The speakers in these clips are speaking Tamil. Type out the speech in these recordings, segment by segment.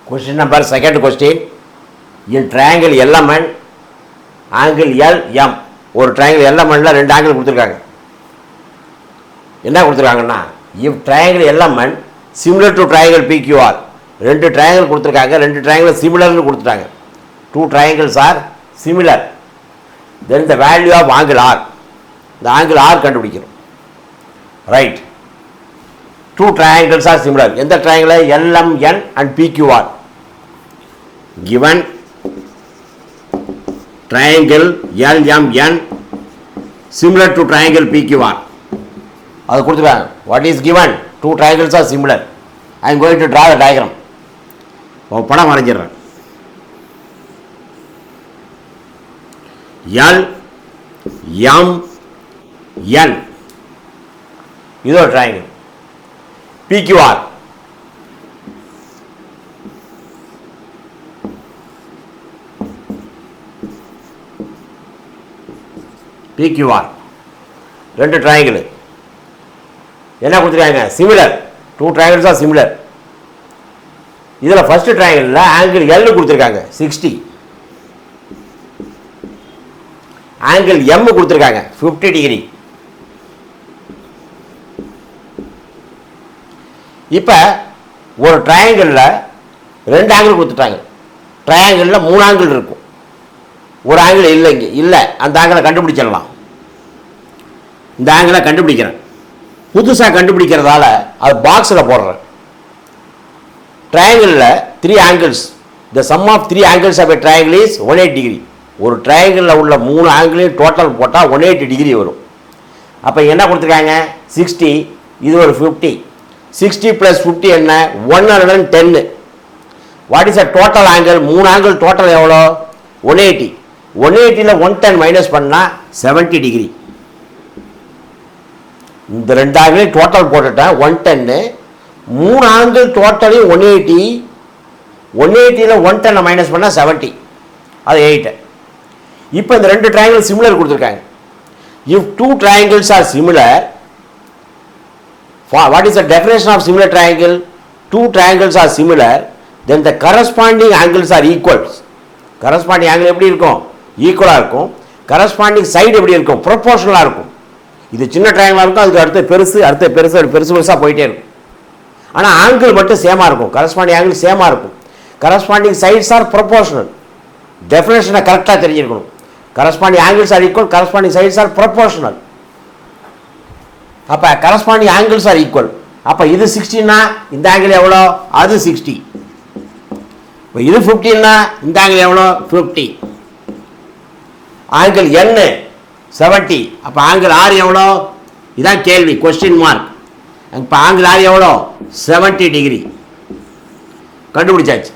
Question number second question. In triangle LMN, angle LM. ஒரு triangle LMNல ரெண்டு ஆங்கிள் கொடுத்துருக்காங்க. என்ன கொடுத்துருக்காங்கன்னா, if triangle LMN similar to triangle PQR, ரெண்டு triangle கொடுத்துருக்காங்க, ரெண்டு triangle similarனு கொடுத்துட்டாங்க. Two triangles are similar. Then the value of angle R. The angle R கண்டுபிடிக்கணும். Right. Two triangles are similar. எந்த triangle? LMN and PQR. Given triangle LMN similar to triangle PQR. அது கொடுத்துருக்காங்க. What is given? Two triangles are similar. I am going to draw the diagram. படம் வரைஞ்சிடுறேன். LMN இது ஒரு triangle. PQR ரெண்டு triangle என்ன கொடுத்துருக்காங்க? Similar. Two triangles are similar. இதில் ஃபர்ஸ்ட் ட்ரையாங்கிளில் ஆங்கிள் L கொடுத்துருக்காங்க 60, ஆங்கிள் M கொடுத்துருக்காங்க 50 டிகிரி. இப்போ ஒரு ட்ரையாங்கிளில் ரெண்டு ஆங்கிள் கொடுத்துட்டாங்க. ட்ரையாங்கிளில் மூணு ஆங்கிள் இருக்கும், ஒரு ஆங்கிள் இல்லை. இங்கே இல்லை, அந்த ஆங்கிளை கண்டுபிடிச்சிடலாம். இந்த ஆங்கிளை கண்டுபிடிக்கிறேன். புதுசாக கண்டுபிடிக்கிறதால அது பாக்ஸில் போடுறேன். ட்ரையாங்கிளில் three angles, the sum of three angles of a triangle is 180 degree. ஒரு ட்ரையாங்கிளில் உள்ள மூணு ஆங்கிளையும் டோட்டல் போட்டால் 180 டிகிரி வரும். அப்போ என்ன கொடுத்துருக்காங்க? 60, இது ஒரு 50. 60 + 50 என்ன? 110. What is a total angle? மூணு ஆங்கிள் டோட்டல் எவ்வளோ? 180. 180ல் 110 மைனஸ் பண்ணால் 70 டிகிரி. இந்த ரெண்டு ஆங்கிளையும் டோட்டல் போட்டுட்டேன் 110. மூணு ஆங்கிள் டோட்டலையும் 180. 180ல் 110 மைனஸ் பண்ணால் 70, அது 8. இப்போ இந்த ரெண்டு ட்ரையாங்கிள் சிமிலர் கொடுத்துருக்காங்க. If two triangles are similar, what is the definition of similar triangle? Two triangles are similar, then the corresponding angles are equals. Corresponding angle எப்படி இருக்கும்? ஈக்குவலாக இருக்கும். corresponding side எப்படி இருக்கும்? ப்ரொபோர்ஷனலாக இருக்கும். இது சின்ன ட்ரையாங்கிளாக இருக்கும், அதுக்கு அடுத்த பெருசு, அடுத்த பெருசு, பெருசு பெருசாக போயிட்டே இருக்கும். ஆனால் ஆங்கிள் மட்டும் சேமாக இருக்கும். corresponding angle சேமாக இருக்கும். corresponding sides are proportional. டெஃபினேஷனை கரெக்டாக தெரிஞ்சிருக்கணும். corresponding angles are equal, corresponding sides are proportional. அப்போ கரஸ்பாண்டிங் ஆங்கிள்ஸ் ஆர் ஈக்குவல். அப்போ இது 60னா இந்த ஆங்கிள் எவ்வளோ? அது 60. இப்போ இது 50னா இந்த ஆங்கிள் எவ்வளோ? 50. Angle N 70. அப்போ ஆங்கிள் R எவ்வளோ? இதான் கேள்வி, கொஸ்டின் மார்க். இப்போ ஆங்கிள் R எவ்வளோ? 70 டிகிரி. கண்டுபிடிச்சாச்சு.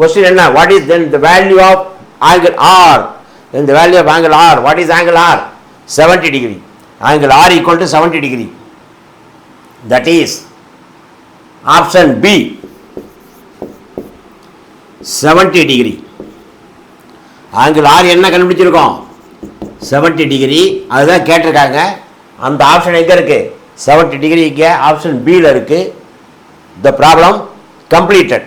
கொஸ்டின் என்ன? What is then the value of angle R? Then the value of angle R, what is angle R? 70 degree. Angle R equal to 70 degree. That is option B, 70 degree. Angle R என்ன கண்டுபிடிச்சிருக்கோம்? 70 டிகிரி. அதுதான் கேட்டிருக்காங்க. அந்த ஆப்ஷன் எங்கே இருக்கு? 70 டிகிரி இங்கே ஆப்ஷன் B ல இருக்கு. The problem completed.